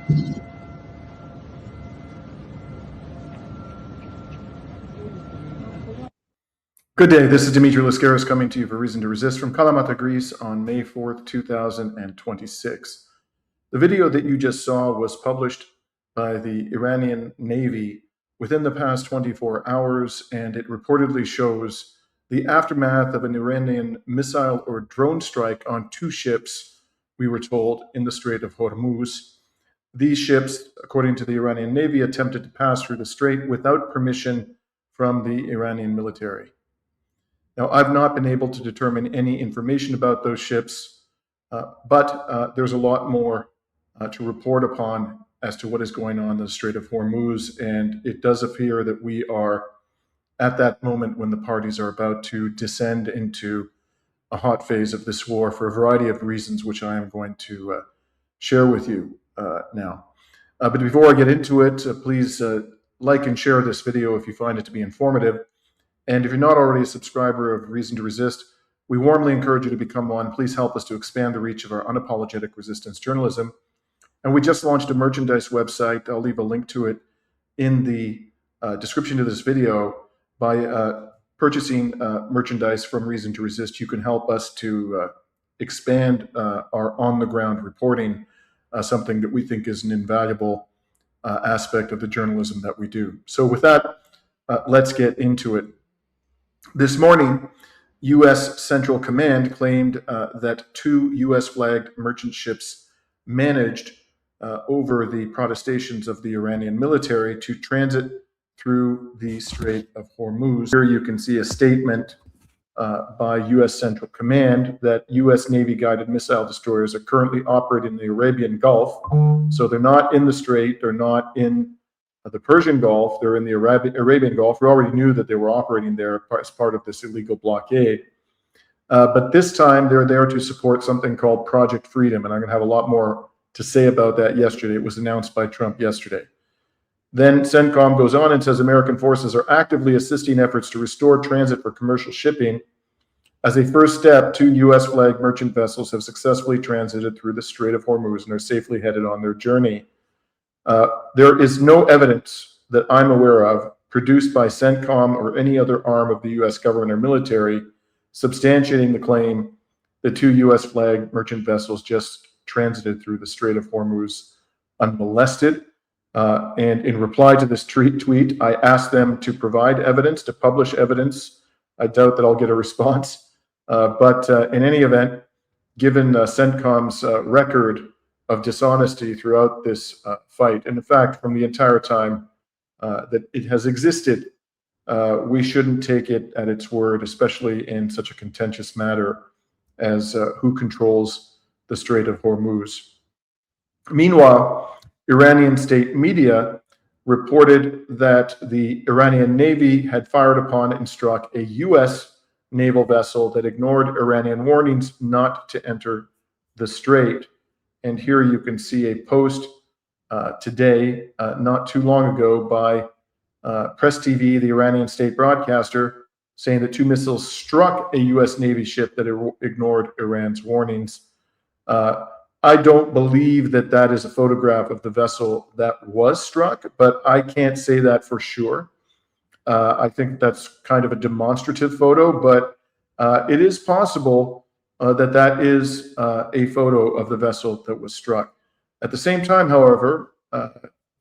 Good day, this is Dimitri Lascaris coming to you for Reason to Resist from Kalamata, Greece on May 4th, 2026. The video that you just saw was published by the Iranian Navy within the past 24 hours, and it reportedly shows the aftermath of an Iranian missile or drone strike on two ships, we were told, in the Strait of Hormuz. These ships, according to the Iranian Navy, attempted to pass through the strait without permission from the Iranian military. Now, I've not been able to determine any information about those ships, but there's a lot more to report upon as to what is going on in the Strait of Hormuz, and it does appear that we are at that moment when the parties are about to descend into a hot phase of this war for a variety of reasons, which I am going to share with you now. But before I get into it, please like and share this video if you find it to be informative. And if you're not already a subscriber of Reason to Resist, we warmly encourage you to become one. Please help us to expand the reach of our unapologetic resistance journalism. And we just launched a merchandise website. I'll leave a link to it in the description of this video. By purchasing merchandise from Reason to Resist, you can help us to expand our on-the-ground reporting, something that we think is an invaluable aspect of the journalism that we do. So with that, let's get into it. This morning, U.S. Central Command claimed that two U.S.-flagged merchant ships managed over the protestations of the Iranian military to transit through the Strait of Hormuz. Here you can see a statement by U.S. Central Command that U.S. Navy-guided missile destroyers are currently operating in the Arabian Gulf. So they're not in the Strait, they're not in the Persian Gulf, they're in the Arabian Gulf. We already knew that they were operating there as part of this illegal blockade. But this time they're there to support something called Project Freedom, and I'm going to have a lot more to say about that yesterday. It was announced by Trump yesterday. Then CENTCOM goes on and says American forces are actively assisting efforts to restore transit for commercial shipping. As a first step, two U.S.-flagged merchant vessels have successfully transited through the Strait of Hormuz and are safely headed on their journey. There is no evidence that I'm aware of produced by CENTCOM or any other arm of the U.S. government or military substantiating the claim that two U.S.-flagged merchant vessels just transited through the Strait of Hormuz unmolested. And in reply to this tweet, I asked them to provide evidence, to publish evidence. I doubt that I'll get a response. But in any event, given CENTCOM's record of dishonesty throughout this fight, and in fact, from the entire time that it has existed, we shouldn't take it at its word, especially in such a contentious matter as who controls the Strait of Hormuz. Meanwhile, Iranian state media reported that the Iranian Navy had fired upon and struck a U.S. naval vessel that ignored Iranian warnings not to enter the strait. And here you can see a post today, not too long ago, by Press TV, the Iranian state broadcaster, saying that two missiles struck a U.S. Navy ship that ignored Iran's warnings. I don't believe that that is a photograph of the vessel that was struck, but I can't say that for sure. I think that's kind of a demonstrative photo, but it is possible that that is a photo of the vessel that was struck. At the same time, however,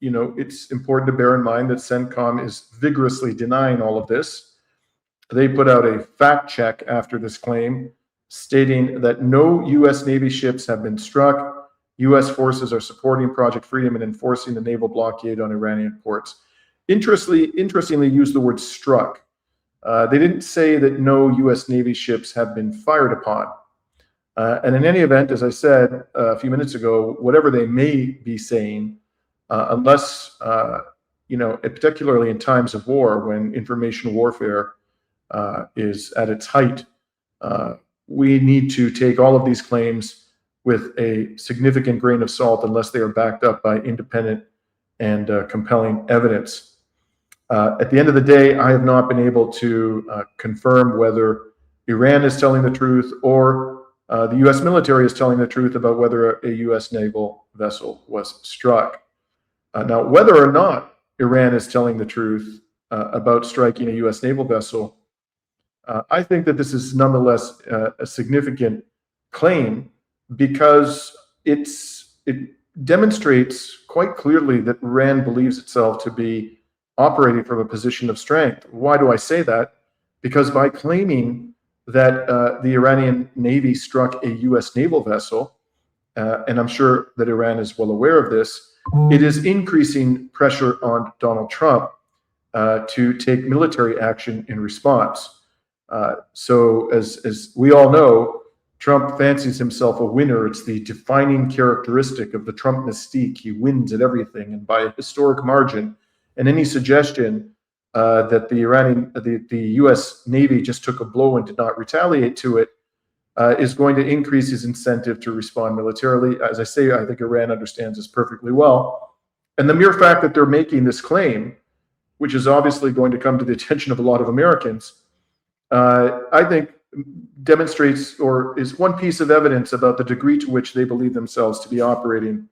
it's important to bear in mind that CENTCOM is vigorously denying all of this. They put out a fact check after this claim, stating that no U.S. Navy ships have been struck. U.S. forces are supporting Project Freedom and enforcing the naval blockade on Iranian ports. Interestingly used the word struck. They didn't say that no U.S. Navy ships have been fired upon. And in any event, as I said a few minutes ago, whatever they may be saying, unless, particularly in times of war, when information warfare is at its height, we need to take all of these claims with a significant grain of salt unless they are backed up by independent and compelling evidence. At the end of the day, I have not been able to confirm whether Iran is telling the truth or The U.S. military is telling the truth about whether a U.S. naval vessel was struck. Now, whether or not Iran is telling the truth about striking a U.S. naval vessel, I think that this is nonetheless a significant claim because it demonstrates quite clearly that Iran believes itself to be operating from a position of strength. Why do I say that? Because by claiming that the Iranian Navy struck a U.S. naval vessel, and I'm sure that Iran is well aware of this, it is increasing pressure on Donald Trump to take military action in response. So as we all know, Trump fancies himself a winner. It's the defining characteristic of the Trump mystique. He wins at everything and by a historic margin. And any suggestion that the U.S. Navy just took a blow and did not retaliate to it is going to increase his incentive to respond militarily. As I say, I think Iran understands this perfectly well. And the mere fact that they're making this claim, which is obviously going to come to the attention of a lot of Americans, I think demonstrates or is one piece of evidence about the degree to which they believe themselves to be operating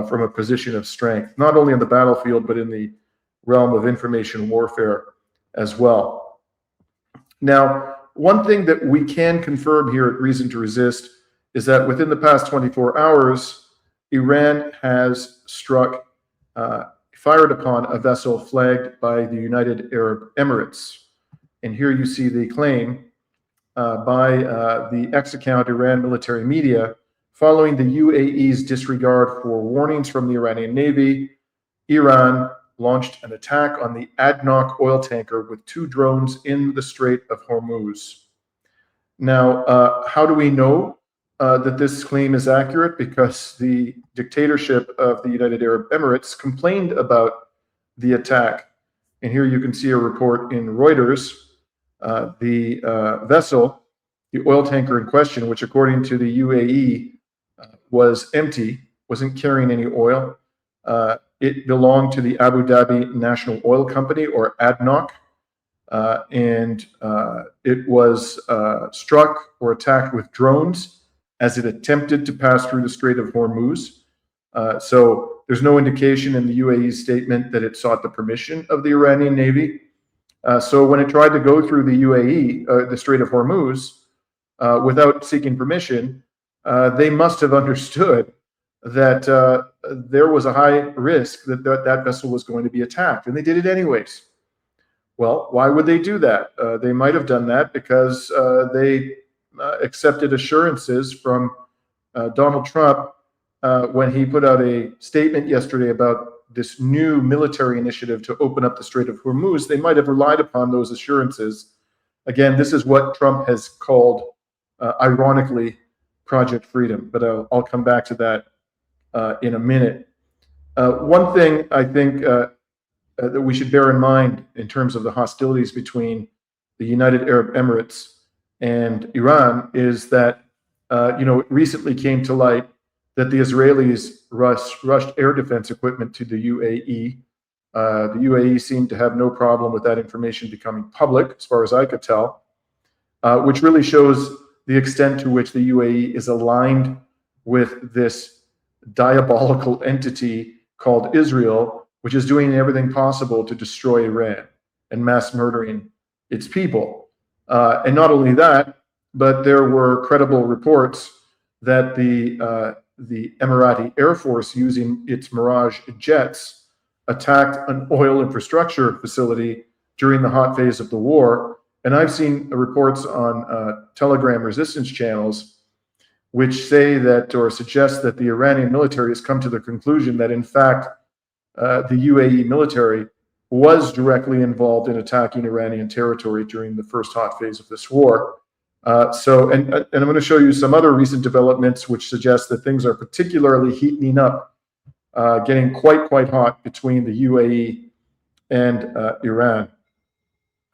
from a position of strength, not only on the battlefield, but in the realm of information warfare as well. Now, one thing that we can confirm here at Reason to Resist is that within the past 24 hours, Iran has fired upon a vessel flagged by the United Arab Emirates. And here you see the claim by the X account Iran military media. Following the UAE's disregard for warnings from the Iranian Navy, Iran launched an attack on the ADNOC oil tanker with 2 drones in the Strait of Hormuz. Now, how do we know that this claim is accurate? Because the dictatorship of the United Arab Emirates complained about the attack. And here you can see a report in Reuters. The vessel, the oil tanker in question, which according to the UAE was empty, wasn't carrying any oil. It belonged to the Abu Dhabi National Oil Company, or ADNOC, and it was struck or attacked with drones as it attempted to pass through the Strait of Hormuz. So there's no indication in the UAE statement that it sought the permission of the Iranian Navy. So when it tried to go through the UAE, the Strait of Hormuz, without seeking permission, they must have understood that there was a high risk that that vessel was going to be attacked, and they did it anyways. Well, why would they do that? They might have done that because they accepted assurances from Donald Trump when he put out a statement yesterday about this new military initiative to open up the Strait of Hormuz. They might have relied upon those assurances. Again, this is what Trump has called, ironically, Project Freedom, but I'll come back to that in a minute. One thing I think that we should bear in mind in terms of the hostilities between the United Arab Emirates and Iran is that, it recently came to light that the Israelis rushed air defense equipment to the UAE. The UAE seemed to have no problem with that information becoming public, as far as I could tell, which really shows the extent to which the UAE is aligned with this diabolical entity called Israel, which is doing everything possible to destroy Iran and mass murdering its people. And not only that, but there were credible reports that the Emirati Air Force, using its Mirage jets, attacked an oil infrastructure facility during the hot phase of the war. And I've seen reports on Telegram resistance channels which say that or suggest that the Iranian military has come to the conclusion that, in fact, the UAE military was directly involved in attacking Iranian territory during the first hot phase of this war. And I'm going to show you some other recent developments which suggest that things are particularly heating up, getting quite hot between the UAE and Iran.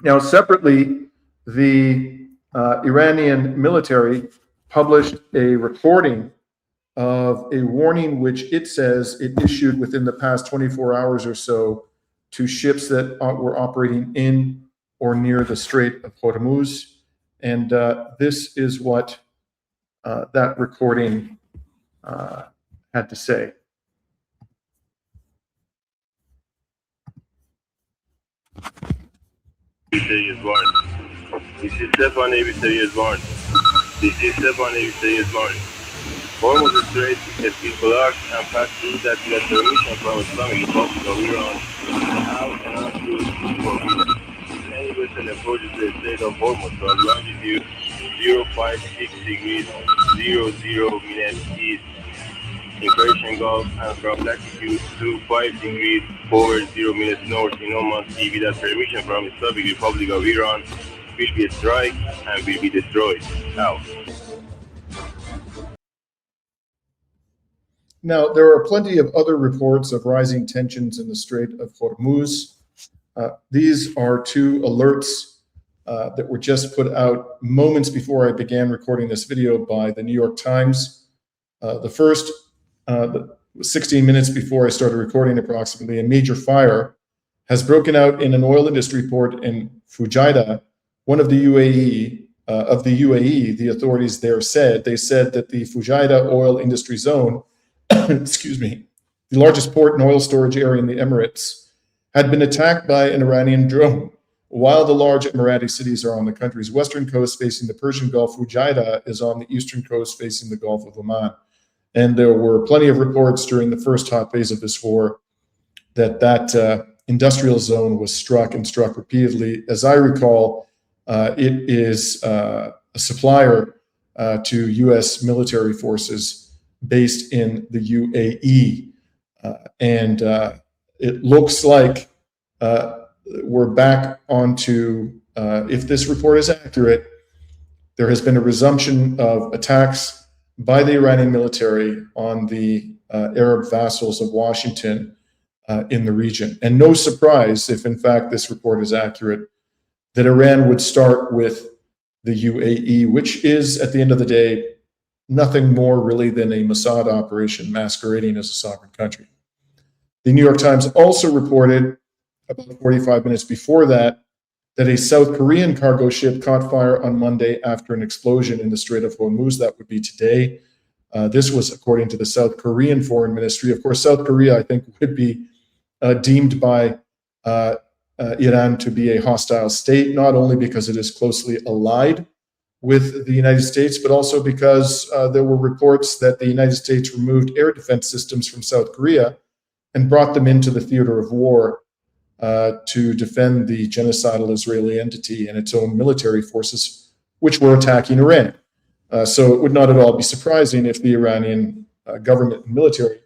Now, separately, the Iranian military published a recording of a warning which it says it issued within the past 24 hours or so to ships that were operating in or near the Strait of Hormuz. And this is what that recording had to say. This is Stefan Eviterius Barnes. Hormuz Strait has been blocked and passed through that without permission from Islamic Republic of Iran out and on through for any vessel approaches the Strait of Hormuz from longitude 056 degrees 00 minutes east in Persian Gulf and from latitude 25 degrees 40 minutes north in Oman Sea without permission from Islamic Republic of Iran will be a strike and will be destroyed. Out. Now, there are plenty of other reports of rising tensions in the Strait of Hormuz. These are two alerts that were just put out moments before I began recording this video by the New York Times. The first, 16 minutes before I started recording approximately, a major fire has broken out in an oil industry port in Fujairah, one of the UAE. The authorities there said that the Fujairah oil industry zone, excuse me, the largest port and oil storage area in the Emirates, had been attacked by an Iranian drone. While the large Emirati cities are on the country's western coast facing the Persian Gulf, Fujairah is on the eastern coast facing the Gulf of Oman. And there were plenty of reports during the first hot phase of this war that industrial zone was struck and struck repeatedly. As I recall, it is a supplier to U.S. military forces based in the UAE. And it looks like we're back onto, if this report is accurate, there has been a resumption of attacks by the Iranian military on the Arab vassals of Washington in the region. And no surprise, if in fact this report is accurate, that Iran would start with the UAE, which is, at the end of the day, nothing more really than a Mossad operation masquerading as a sovereign country. The New York Times also reported about 45 minutes before that a South Korean cargo ship caught fire on Monday after an explosion in the Strait of Hormuz. That would be today. This was according to the South Korean Foreign Ministry. Of course, South Korea, I think, would be deemed by Iran to be a hostile state, not only because it is closely allied with the United States, but also because there were reports that the United States removed air defense systems from South Korea and brought them into the theater of war to defend the genocidal Israeli entity and its own military forces, which were attacking Iran. So it would not at all be surprising if the Iranian government and military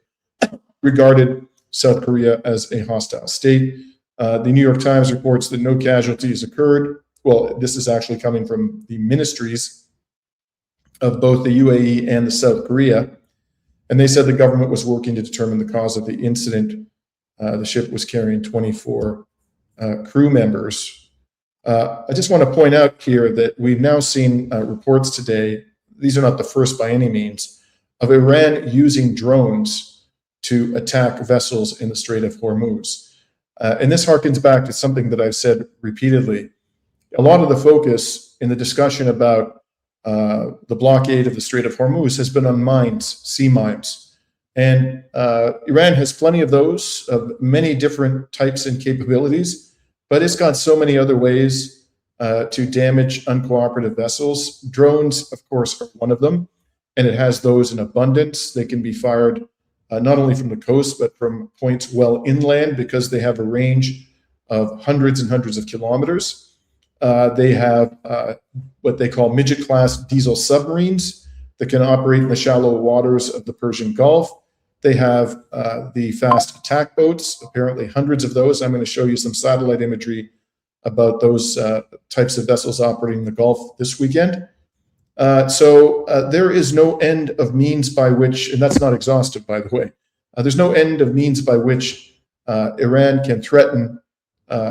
regarded South Korea as a hostile state. The New York Times reports that no casualties occurred. Well, this is actually coming from the ministries of both the UAE and the South Korea. And they said the government was working to determine the cause of the incident. The ship was carrying 24 crew members. I just want to point out here that we've now seen reports today, these are not the first by any means, of Iran using drones to attack vessels in the Strait of Hormuz. And this harkens back to something that I've said repeatedly. A lot of the focus in the discussion about the blockade of the Strait of Hormuz has been on mines, sea mines. And Iran has plenty of those, of many different types and capabilities, but it's got so many other ways to damage uncooperative vessels. Drones, of course, are one of them, and it has those in abundance. They can be fired not only from the coast, but from points well inland because they have a range of hundreds and hundreds of kilometers. They have what they call midget-class diesel submarines that can operate in the shallow waters of the Persian Gulf. They have the fast attack boats, apparently hundreds of those. I'm going to show you some satellite imagery about those types of vessels operating in the Gulf this weekend. So there is no end of means by which, and that's not exhaustive, by the way, there's no end of means by which Iran can threaten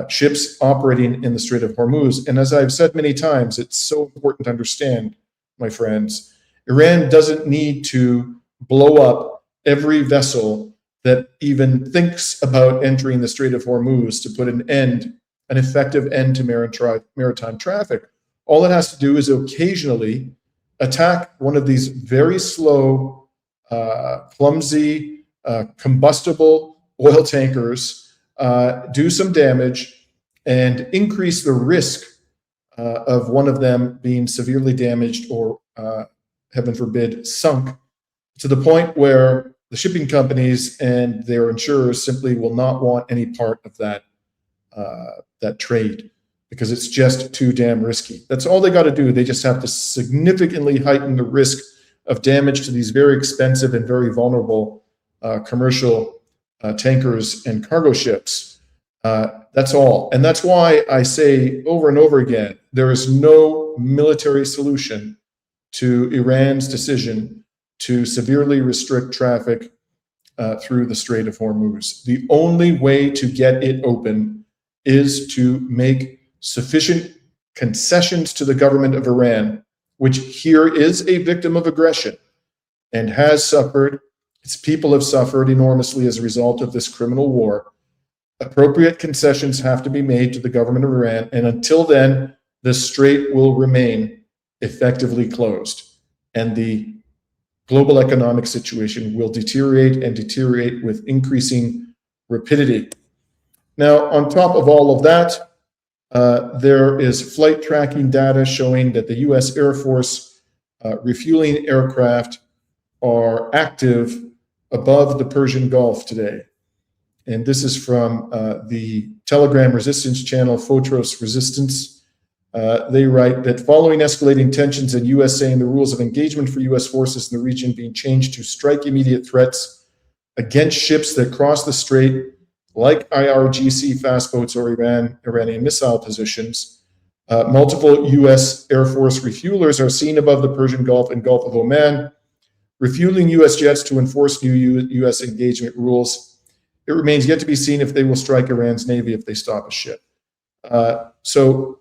ships operating in the Strait of Hormuz. And as I've said many times, it's so important to understand, my friends, Iran doesn't need to blow up every vessel that even thinks about entering the Strait of Hormuz to put an effective end to maritime traffic. All it has to do is occasionally attack one of these very slow, clumsy, combustible oil tankers, do some damage, and increase the risk of one of them being severely damaged or, heaven forbid, sunk, to the point where the shipping companies and their insurers simply will not want any part of that trade, because it's just too damn risky. That's all they got to do. They just have to significantly heighten the risk of damage to these very expensive and very vulnerable commercial tankers and cargo ships. That's all. And that's why I say over and over again, there is no military solution to Iran's decision to severely restrict traffic through the Strait of Hormuz. The only way to get it open is to make sufficient concessions to the government of Iran, which here is a victim of aggression and has suffered. Its people have suffered enormously as a result of this criminal war. Appropriate concessions have to be made to the government of Iran, and until then, the strait will remain effectively closed, and the global economic situation will deteriorate and deteriorate with increasing rapidity. Now, on top of all of that, there is flight tracking data showing that the U.S. Air Force refueling aircraft are active above the Persian Gulf today. And this is from the Telegram resistance channel, Photros Resistance. They write that following escalating tensions and U.S. saying the rules of engagement for U.S. forces in the region being changed to strike immediate threats against ships that cross the strait, like IRGC fast boats or Iranian missile positions, multiple U.S. Air Force refuelers are seen above the Persian Gulf and Gulf of Oman, refueling U.S. jets to enforce new U.S. engagement rules. It remains yet to be seen if they will strike Iran's Navy if they stop a ship. So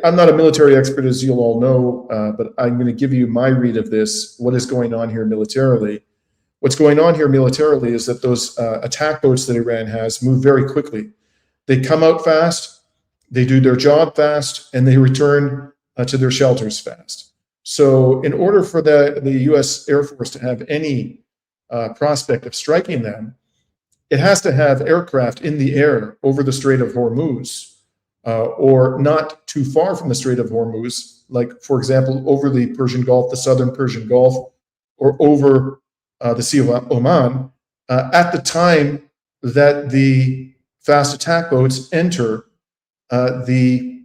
I'm not a military expert, as you'll all know, but I'm going to give you my read of this, what is going on here militarily. What's going on here militarily is that those attack boats that Iran has move very quickly. They come out fast, they do their job fast, and they return to their shelters fast. So in order for the U.S. Air Force to have any prospect of striking them, it has to have aircraft in the air over the Strait of Hormuz, or not too far from the Strait of Hormuz, like, for example, over the Persian Gulf, the southern Persian Gulf, or over the Sea of Oman, at the time that the fast attack boats enter the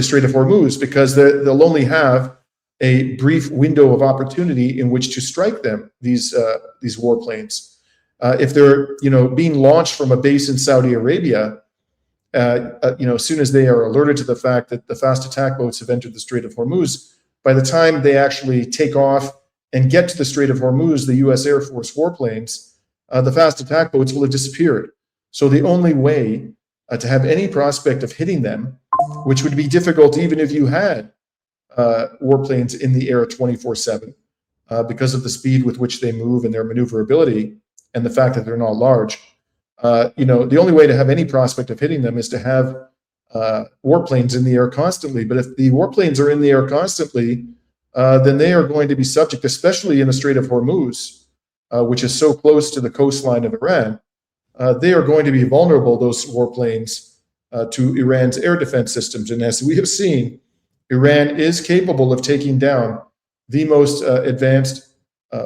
Strait of Hormuz, because they'll only have a brief window of opportunity in which to strike them, these warplanes. If they're being launched from a base in Saudi Arabia, as soon as they are alerted to the fact that the fast attack boats have entered the Strait of Hormuz, by the time they actually take off and get to the Strait of Hormuz, the U.S. Air Force warplanes, the fast attack boats will have disappeared. So the only way to have any prospect of hitting them, which would be difficult even if you had warplanes in the air 24/7, because of the speed with which they move and their maneuverability, and the fact that they're not large, the only way to have any prospect of hitting them is to have warplanes in the air constantly. But if the warplanes are in the air constantly, then they are going to be subject, especially in the Strait of Hormuz, which is so close to the coastline of Iran, they are going to be vulnerable, those warplanes, to Iran's air defense systems. And as we have seen, Iran is capable of taking down the most advanced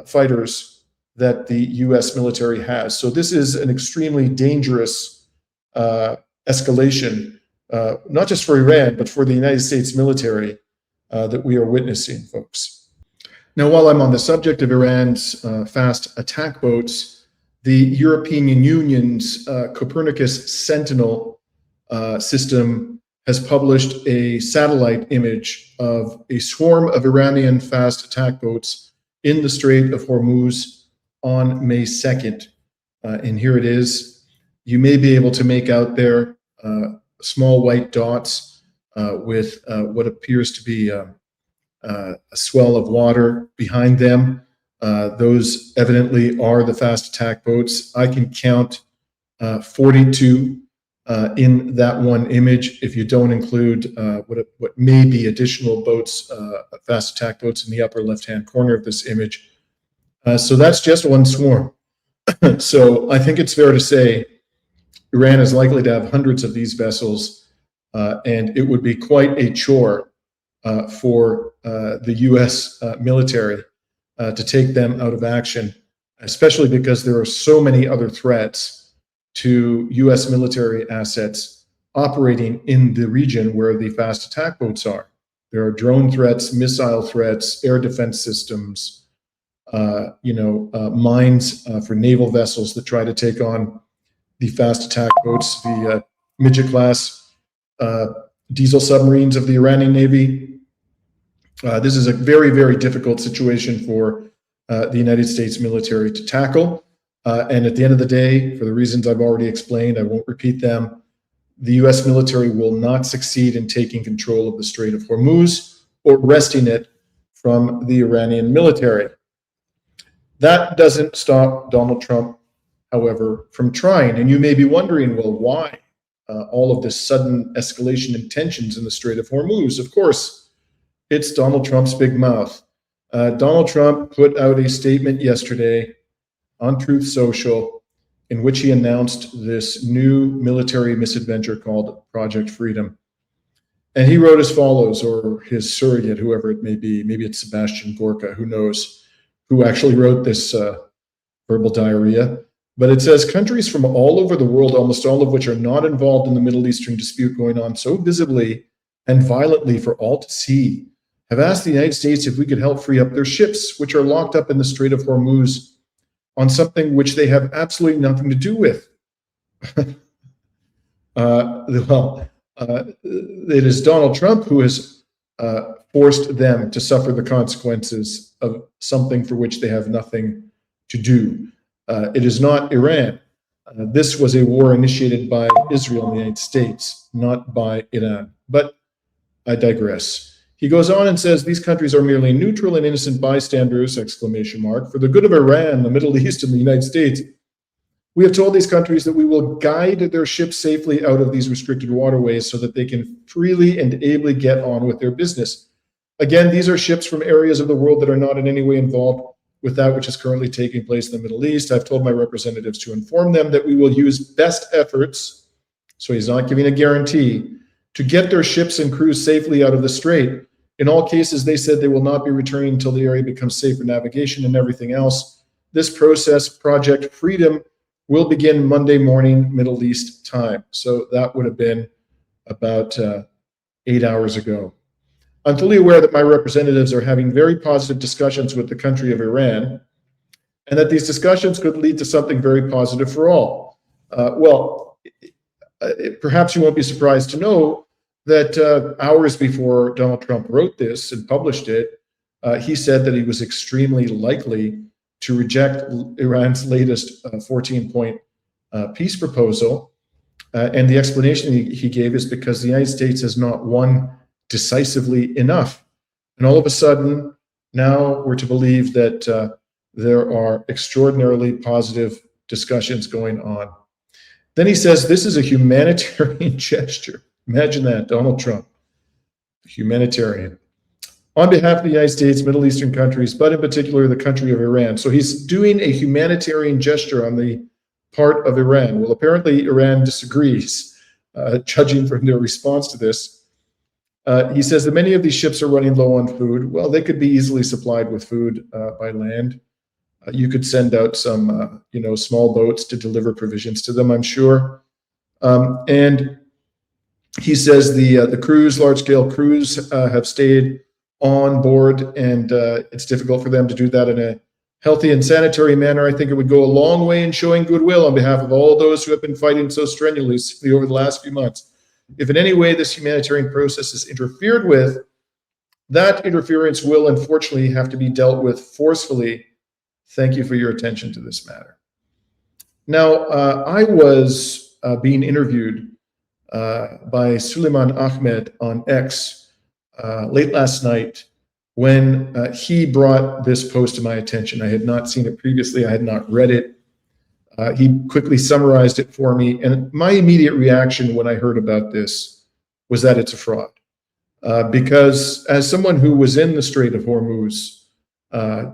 fighters that the U.S. military has. So this is an extremely dangerous escalation, not just for Iran, but for the United States military that we are witnessing, folks. Now, while I'm on the subject of Iran's fast attack boats, the European Union's Copernicus Sentinel system has published a satellite image of a swarm of Iranian fast attack boats in the Strait of Hormuz on May 2nd. And here it is. You may be able to make out there small white dots with what appears to be a swell of water behind them. Those evidently are the fast attack boats. I can count 42 in that one image, if you don't include what may be additional boats, fast attack boats in the upper left-hand corner of this image. So that's just one swarm. So I think it's fair to say Iran is likely to have hundreds of these vessels, and it would be quite a chore for the U.S. military to take them out of action, especially because there are so many other threats to U.S. military assets operating in the region where the fast attack boats are. There are drone threats, missile threats, air defense systems, mines for naval vessels that try to take on the fast attack boats, the Midget-class diesel submarines of the Iranian Navy. This is a very, very difficult situation for the United States military to tackle. And at the end of the day, for the reasons I've already explained, I won't repeat them, the U.S. military will not succeed in taking control of the Strait of Hormuz or wresting it from the Iranian military. That doesn't stop Donald Trump, however, from trying. And you may be wondering, well, why all of this sudden escalation in tensions in the Strait of Hormuz? Of course, it's Donald Trump's big mouth. Donald Trump put out a statement yesterday on Truth Social, in which he announced this new military misadventure called Project Freedom. And he wrote as follows, or his surrogate, whoever it may be, maybe it's Sebastian Gorka, who knows, who actually wrote this verbal diarrhea. But it says, countries from all over the world, almost all of which are not involved in the Middle Eastern dispute going on so visibly and violently for all to see, have asked the United States if we could help free up their ships, which are locked up in the Strait of Hormuz, on something which they have absolutely nothing to do with. It is Donald Trump who has forced them to suffer the consequences of something for which they have nothing to do. It is not Iran. This was a war initiated by Israel and the United States, not by Iran. But I digress. He goes on and says, these countries are merely neutral and innocent bystanders, ! For the good of Iran, the Middle East, and the United States. We have told these countries that we will guide their ships safely out of these restricted waterways so that they can freely and ably get on with their business. Again, these are ships from areas of the world that are not in any way involved with that which is currently taking place in the Middle East. I've told my representatives to inform them that we will use best efforts, so he's not giving a guarantee, to get their ships and crews safely out of the strait. In all cases, they said they will not be returning until the area becomes safe for navigation and everything else. This process, Project Freedom, will begin Monday morning, Middle East time. So that would have been about 8 hours ago. I'm fully aware that my representatives are having very positive discussions with the country of Iran, and that these discussions could lead to something very positive for all. Perhaps you won't be surprised to know that hours before Donald Trump wrote this and published it, he said that he was extremely likely to reject Iran's latest 14-point peace proposal. And the explanation he gave is because the United States has not won decisively enough. And all of a sudden, now we're to believe that there are extraordinarily positive discussions going on. Then he says, this is a humanitarian gesture. Imagine that, Donald Trump, humanitarian. On behalf of the United States, Middle Eastern countries, but in particular the country of Iran. So he's doing a humanitarian gesture on the part of Iran. Well, apparently Iran disagrees, judging from their response to this. He says that many of these ships are running low on food. Well, they could be easily supplied with food by land. You could send out some, small boats to deliver provisions to them, I'm sure. And he says the crews, large-scale crews, have stayed on board, and it's difficult for them to do that in a healthy and sanitary manner. I think it would go a long way in showing goodwill on behalf of all those who have been fighting so strenuously over the last few months. If in any way this humanitarian process is interfered with, that interference will unfortunately have to be dealt with forcefully. Thank you for your attention to this matter. Now, I was being interviewed by Suleiman Ahmed on X late last night when he brought this post to my attention. I had not seen it previously. I had not read it. He quickly summarized it for me, and my immediate reaction when I heard about this was that it's a fraud. Because as someone who was in the Strait of Hormuz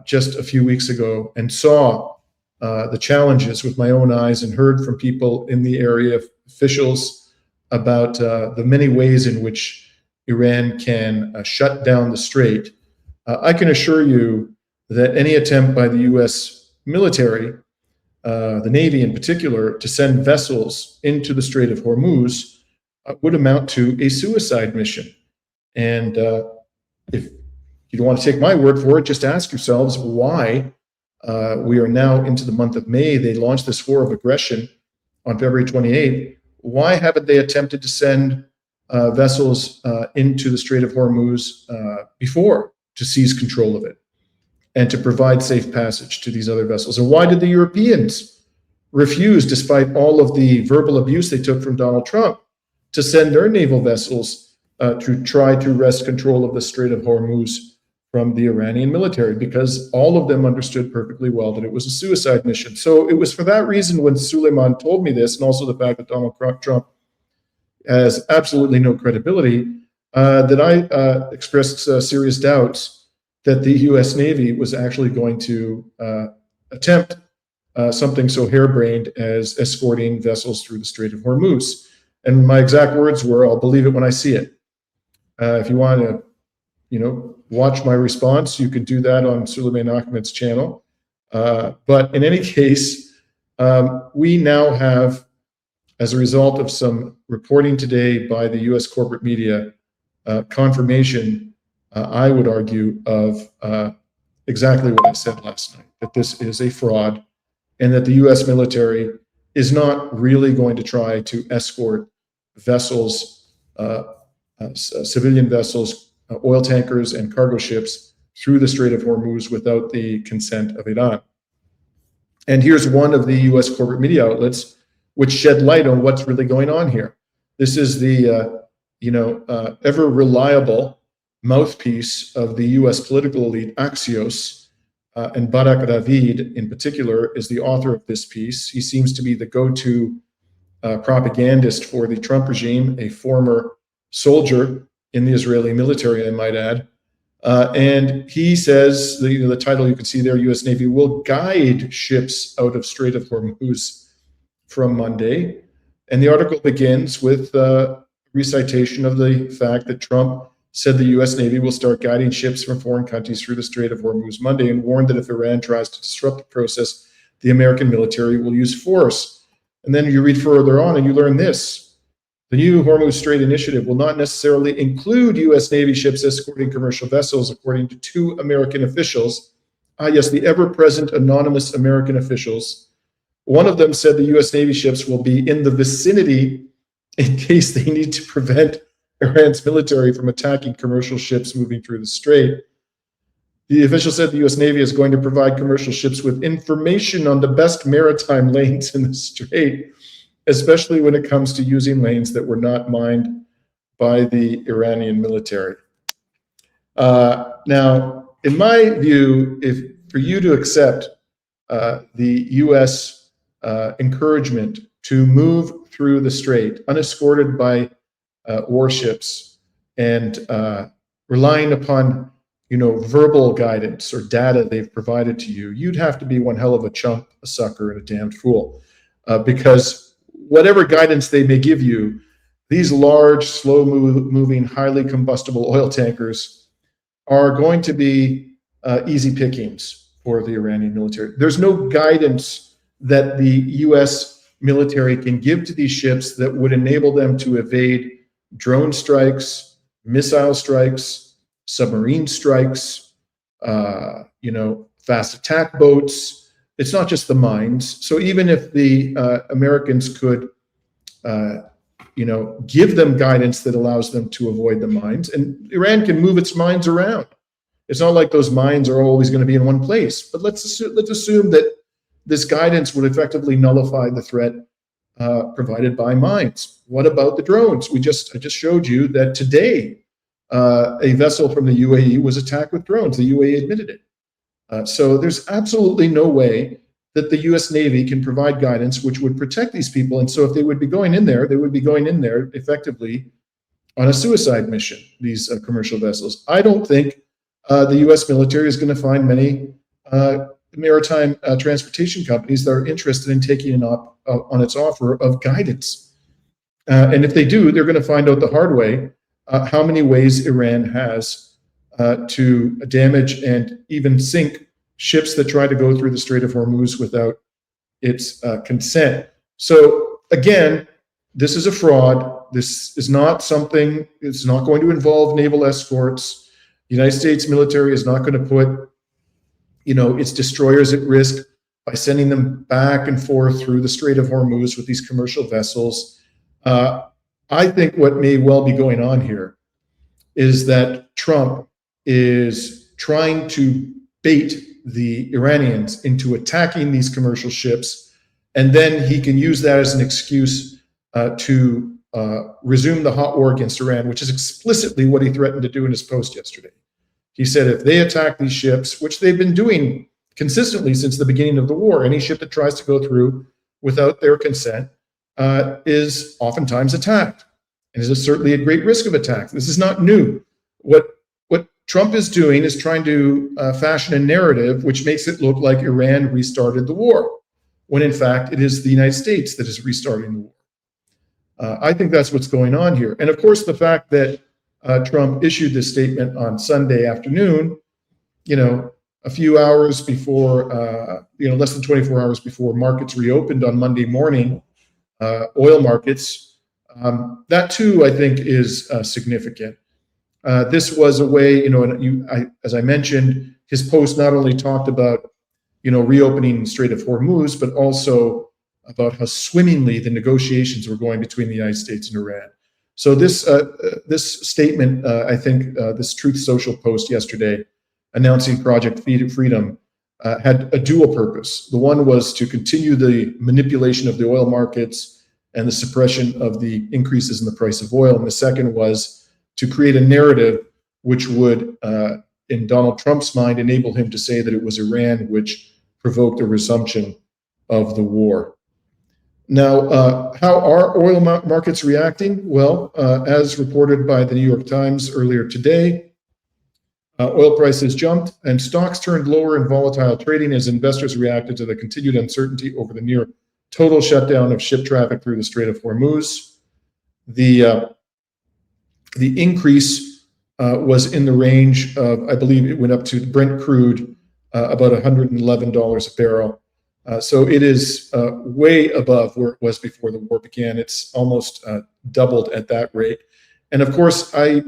just a few weeks ago and saw the challenges with my own eyes and heard from people in the area, officials, about the many ways in which Iran can shut down the strait, I can assure you that any attempt by the U.S. military, the Navy in particular, to send vessels into the Strait of Hormuz would amount to a suicide mission. And if you don't want to take my word for it, just ask yourselves why we are now into the month of May. They launched this war of aggression on February 28th. Why haven't they attempted to send vessels into the Strait of Hormuz before to seize control of it and to provide safe passage to these other vessels? And why did the Europeans refuse, despite all of the verbal abuse they took from Donald Trump, to send their naval vessels to try to wrest control of the Strait of Hormuz from the Iranian military? Because all of them understood perfectly well that it was a suicide mission. So it was for that reason, when Suleiman told me this, and also the fact that Donald Trump has absolutely no credibility, that I expressed serious doubts that the U.S. Navy was actually going to attempt something so harebrained as escorting vessels through the Strait of Hormuz. And my exact words were, "I'll believe it when I see it." If you want to, watch my response, you can do that on Suleiman Ahmed's channel. But in any case, we now have, as a result of some reporting today by the U.S. corporate media, confirmation, I would argue, of exactly what I said last night, that this is a fraud and that the U.S. military is not really going to try to escort vessels, civilian vessels, oil tankers and cargo ships through the Strait of Hormuz without the consent of Iran. And here's one of the U.S. corporate media outlets which shed light on what's really going on here. This is the ever reliable mouthpiece of the U.S. political elite, Axios, and Barak Ravid in particular is the author of this piece. He seems to be the go-to propagandist for the Trump regime, a former soldier in the Israeli military, I might add. And he says, the title you can see there, U.S. Navy will guide ships out of Strait of Hormuz from Monday. And the article begins with a recitation of the fact that Trump said the U.S. Navy will start guiding ships from foreign countries through the Strait of Hormuz Monday, and warned that if Iran tries to disrupt the process, the American military will use force. And then you read further on and you learn this: the new Hormuz Strait Initiative will not necessarily include U.S. Navy ships escorting commercial vessels, according to two American officials. Yes, the ever-present anonymous American officials. One of them said the U.S. Navy ships will be in the vicinity in case they need to prevent Iran's military from attacking commercial ships moving through the strait. The official said the U.S. Navy is going to provide commercial ships with information on the best maritime lanes in the strait, especially when it comes to using lanes that were not mined by the Iranian military. Now, in my view, for you to accept the U.S. encouragement to move through the strait unescorted by warships and relying upon verbal guidance or data they've provided to you, you'd have to be one hell of a chump, a sucker, and a damned fool, because whatever guidance they may give you, these large, slow-moving, highly combustible oil tankers are going to be easy pickings for the Iranian military. There's no guidance that the U.S. military can give to these ships that would enable them to evade drone strikes, missile strikes, submarine strikes, fast attack boats. It's not just the mines. So even if the Americans could, give them guidance that allows them to avoid the mines, and Iran can move its mines around. It's not like those mines are always going to be in one place. But let's assume that this guidance would effectively nullify the threat provided by mines. What about the drones? I just showed you that today a vessel from the UAE was attacked with drones. The UAE admitted it. So there's absolutely no way that the U.S. Navy can provide guidance which would protect these people. And so if they would be going in there, they would be going in there effectively on a suicide mission, these commercial vessels. I don't think the U.S. military is going to find many maritime transportation companies that are interested in taking it up on its offer of guidance. And if they do, they're going to find out the hard way how many ways Iran has to damage and even sink ships that try to go through the Strait of Hormuz without its consent. So again, this is a fraud. This is not something, it's not going to involve naval escorts. The United States military is not going to put, its destroyers at risk by sending them back and forth through the Strait of Hormuz with these commercial vessels. I think what may well be going on here is that Trump is trying to bait the Iranians into attacking these commercial ships, and then he can use that as an excuse to resume the hot war against Iran, which is explicitly what he threatened to do in his post yesterday. He said if they attack these ships, which they've been doing consistently since the beginning of the war, any ship that tries to go through without their consent is oftentimes attacked, and is certainly at great risk of attack. This is not new. What Trump is doing is trying to fashion a narrative which makes it look like Iran restarted the war, when in fact it is the United States that is restarting the war. I think that's what's going on here. And of course, the fact that Trump issued this statement on Sunday afternoon, a few hours before, less than 24 hours before markets reopened on Monday morning, oil markets, that too, I think, is significant. This was a way, as I mentioned, his post not only talked about, reopening the Strait of Hormuz, but also about how swimmingly the negotiations were going between the United States and Iran. So this statement, I think, this Truth Social post yesterday announcing Project Freedom had a dual purpose. The one was to continue the manipulation of the oil markets and the suppression of the increases in the price of oil. And the second was to create a narrative which would, in Donald Trump's mind, enable him to say that it was Iran which provoked a resumption of the war. Now, how are oil markets reacting? Well, as reported by the New York Times earlier today, oil prices jumped and stocks turned lower in volatile trading as investors reacted to the continued uncertainty over the near total shutdown of ship traffic through the Strait of Hormuz. The increase was in the range of, I believe it went up to Brent crude, about $111 a barrel. So it is way above where it was before the war began. It's almost doubled at that rate. And of course, I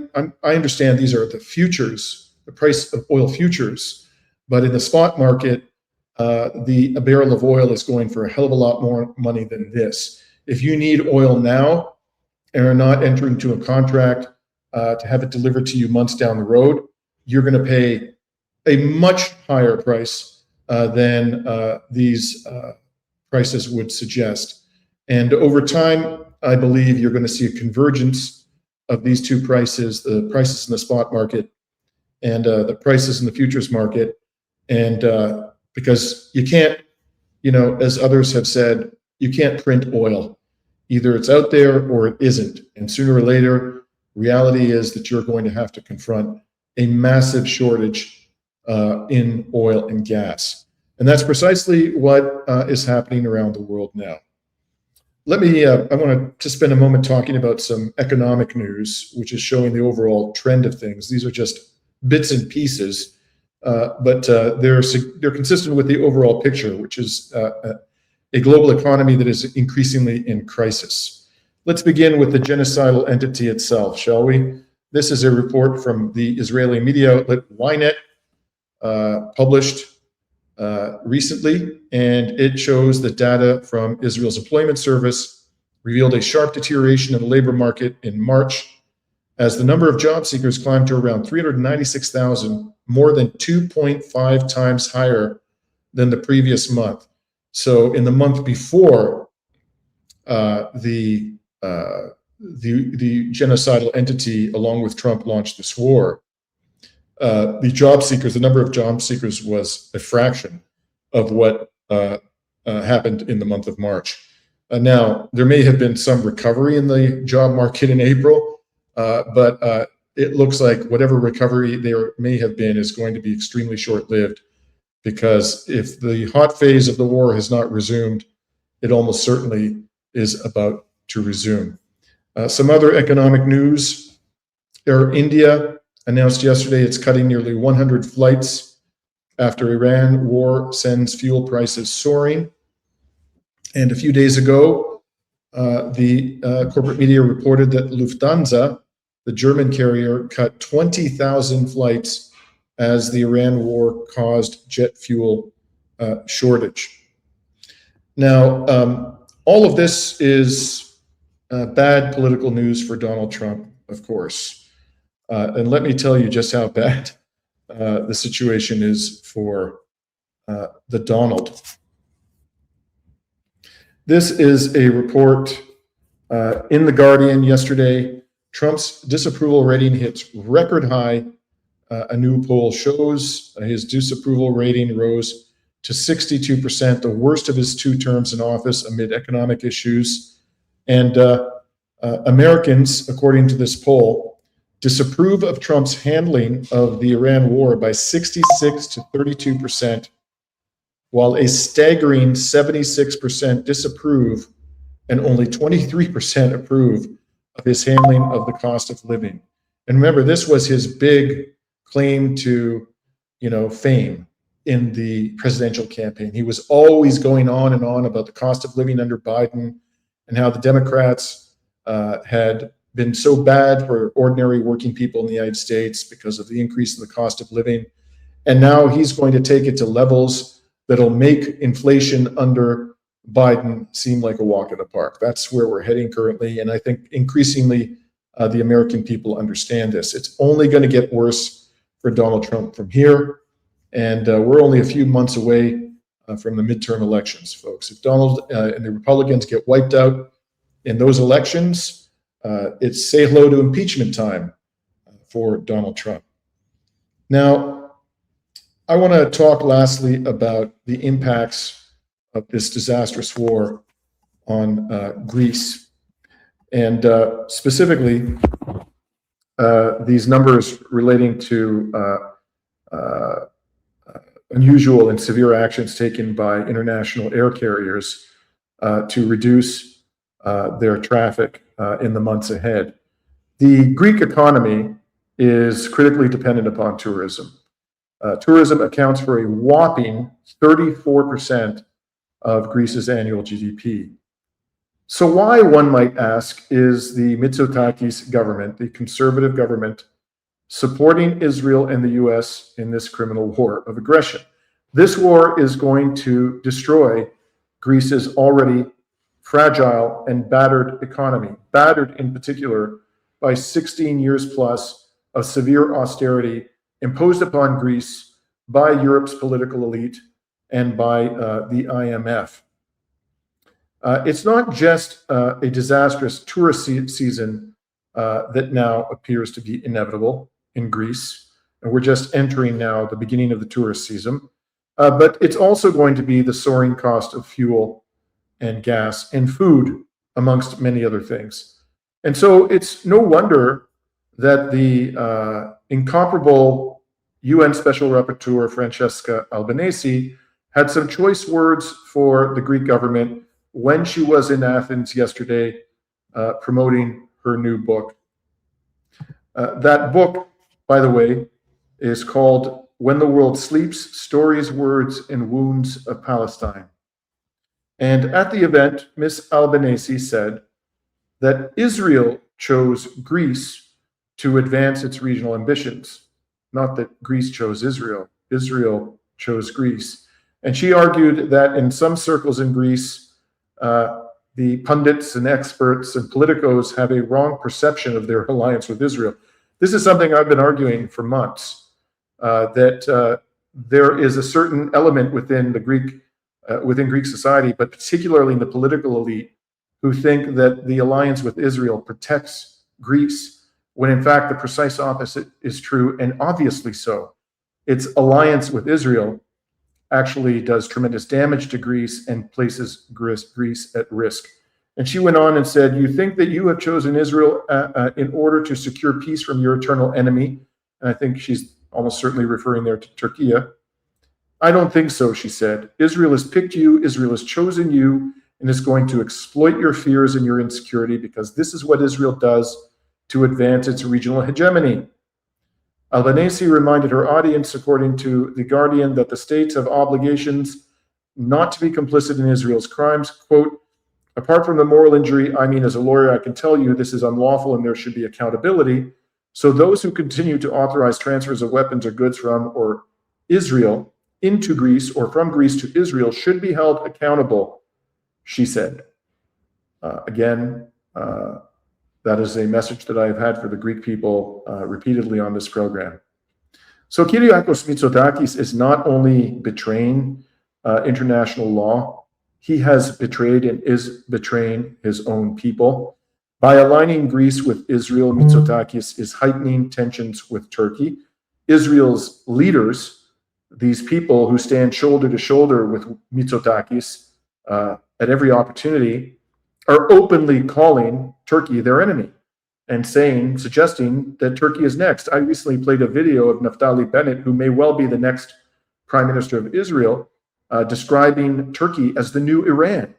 understand these are the futures, the price of oil futures, but in the spot market, a barrel of oil is going for a hell of a lot more money than this. If you need oil now and are not entering into a contract to have it delivered to you months down the road, you're going to pay a much higher price than these prices would suggest. And over time, I believe you're going to see a convergence of these two prices, the prices in the spot market and the prices in the futures market. And because you can't, as others have said, you can't print oil. Either it's out there or it isn't. And sooner or later, reality is that you're going to have to confront a massive shortage in oil and gas. And that's precisely what is happening around the world now. I want to spend a moment talking about some economic news, which is showing the overall trend of things. These are just bits and pieces, but they're consistent with the overall picture, which is a global economy that is increasingly in crisis. Let's begin with the genocidal entity itself, shall we? This is a report from the Israeli media outlet Ynet, published recently, and it shows that data from Israel's employment service revealed a sharp deterioration in the labor market in March as the number of job seekers climbed to around 396,000, more than 2.5 times higher than the previous month. So in the month before the genocidal entity, along with Trump, launched this war, the number of job seekers was a fraction of what happened in the month of March. Now, there may have been some recovery in the job market in April, but it looks like whatever recovery there may have been is going to be extremely short-lived, because if the hot phase of the war has not resumed, it almost certainly is about to resume. Some other economic news. Air India announced yesterday it's cutting nearly 100 flights after Iran war sends fuel prices soaring. And a few days ago, the corporate media reported that Lufthansa, the German carrier, cut 20,000 flights as the Iran war caused jet fuel shortage. Now, all of this is bad political news for Donald Trump, of course. And let me tell you just how bad the situation is for the Donald. This is a report in The Guardian yesterday. Trump's disapproval rating hits record high. A new poll shows his disapproval rating rose to 62%, the worst of his 2 terms in office amid economic issues. And Americans, according to this poll, disapprove of Trump's handling of the Iran war by 66 to 32%, while a staggering 76% disapprove and only 23% approve of his handling of the cost of living. And remember, this was his big claim to, fame in the presidential campaign. He was always going on and on about the cost of living under Biden and how the Democrats had been so bad for ordinary working people in the United States because of the increase in the cost of living. And now he's going to take it to levels that'll make inflation under Biden seem like a walk in the park. That's where we're heading currently. And I think increasingly the American people understand this. It's only going to get worse for Donald Trump from here. And we're only a few months away from the midterm elections, folks. If Donald and the Republicans get wiped out in those elections, it's say hello to impeachment time for Donald Trump. Now, I want to talk lastly about the impacts of this disastrous war on Greece, and specifically these numbers relating to unusual and severe actions taken by international air carriers to reduce their traffic in the months ahead. The Greek economy is critically dependent upon tourism. Tourism accounts for a whopping 34% of Greece's annual GDP. So why, one might ask, is the Mitsotakis government, the conservative government, supporting Israel and the U.S. in this criminal war of aggression? This war is going to destroy Greece's already fragile and battered economy, battered in particular by 16 years plus of severe austerity imposed upon Greece by Europe's political elite and by the IMF. It's not just a disastrous tourist season that now appears to be inevitable in Greece, and we're just entering now the beginning of the tourist season, but it's also going to be the soaring cost of fuel and gas and food, amongst many other things. And so it's no wonder that the incomparable UN Special Rapporteur Francesca Albanese had some choice words for the Greek government when she was in Athens yesterday promoting her new book. That book, by the way, is called When the World Sleeps, Stories, Words, and Wounds of Palestine. And at the event, Ms. Albanese said that Israel chose Greece to advance its regional ambitions. Not that Greece chose Israel. Israel chose Greece. And she argued that in some circles in Greece, the pundits and experts and politicos have a wrong perception of their alliance with Israel. This is something I've been arguing for months, that there is a certain element within Greek society, but particularly in the political elite, who think that the alliance with Israel protects Greece, when in fact the precise opposite is true, and obviously so. Its alliance with Israel actually does tremendous damage to Greece and places Greece at risk. And she went on and said, "You think that you have chosen Israel in order to secure peace from your eternal enemy?" And I think she's almost certainly referring there to Turkey. "I don't think so," she said. "Israel has picked you, Israel has chosen you, and is going to exploit your fears and your insecurity, because this is what Israel does to advance its regional hegemony." Albanese reminded her audience, according to The Guardian, that the states have obligations not to be complicit in Israel's crimes. Quote, "Apart from the moral injury, I mean, as a lawyer, I can tell you this is unlawful and there should be accountability. So those who continue to authorize transfers of weapons or goods from or Israel into Greece or from Greece to Israel should be held accountable," she said. That is a message that I have had for the Greek people repeatedly on this program. So Kyriakos Mitsotakis is not only betraying international law, he has betrayed and is betraying his own people. By aligning Greece with Israel, Mitsotakis is heightening tensions with Turkey. Israel's leaders, these people who stand shoulder to shoulder with Mitsotakis at every opportunity, are openly calling Turkey their enemy and suggesting that Turkey is next. I recently played a video of Naftali Bennett, who may well be the next prime minister of Israel, describing Turkey as the new Iran.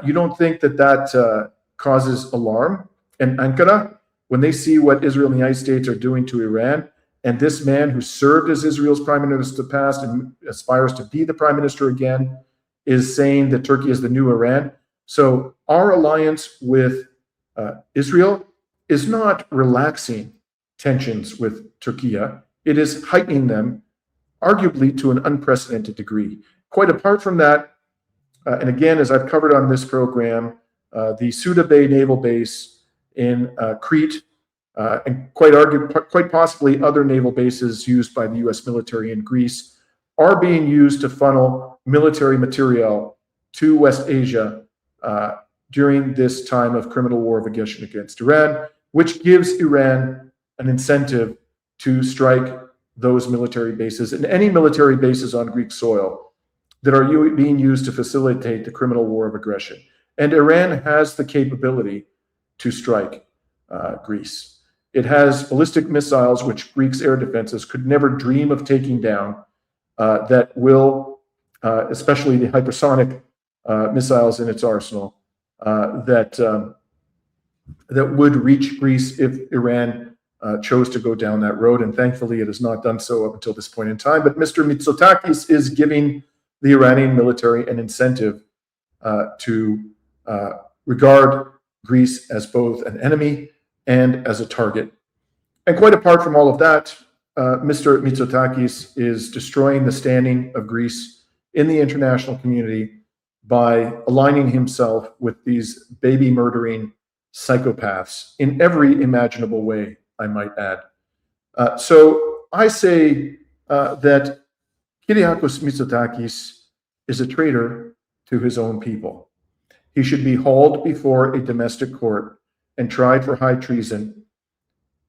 You don't think that causes alarm in Ankara when they see what Israel and the United States are doing to Iran? And this man who served as Israel's prime minister in the past and aspires to be the prime minister again is saying that Turkey is the new Iran. So our alliance with Israel is not relaxing tensions with Turkey. It is heightening them, arguably to an unprecedented degree. Quite apart from that, and again, as I've covered on this program, the Suda Bay Naval Base in Crete, and quite possibly other naval bases used by the U.S. military in Greece, are being used to funnel military materiel to West Asia during this time of criminal war of aggression against Iran, which gives Iran an incentive to strike those military bases and any military bases on Greek soil that are being used to facilitate the criminal war of aggression. And Iran has the capability to strike Greece. It has ballistic missiles, which Greece's air defenses could never dream of taking down, that will, especially the hypersonic missiles in its arsenal, that would reach Greece if Iran chose to go down that road. And thankfully, it has not done so up until this point in time. But Mr. Mitsotakis is giving the Iranian military an incentive to regard Greece as both an enemy and as a target. And quite apart from all of that, Mr. Mitsotakis is destroying the standing of Greece in the international community by aligning himself with these baby-murdering psychopaths in every imaginable way, I might add. So I say that Kyriakos Mitsotakis is a traitor to his own people. He should be hauled before a domestic court and tried for high treason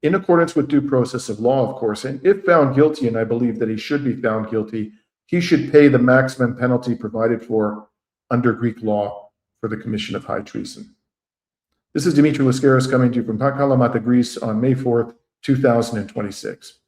in accordance with due process of law, of course. And if found guilty, and I believe that he should be found guilty, he should pay the maximum penalty provided for under Greek law for the commission of high treason. This is Dimitri Lascaris coming to you from Kalamata, Greece on May 4th, 2026.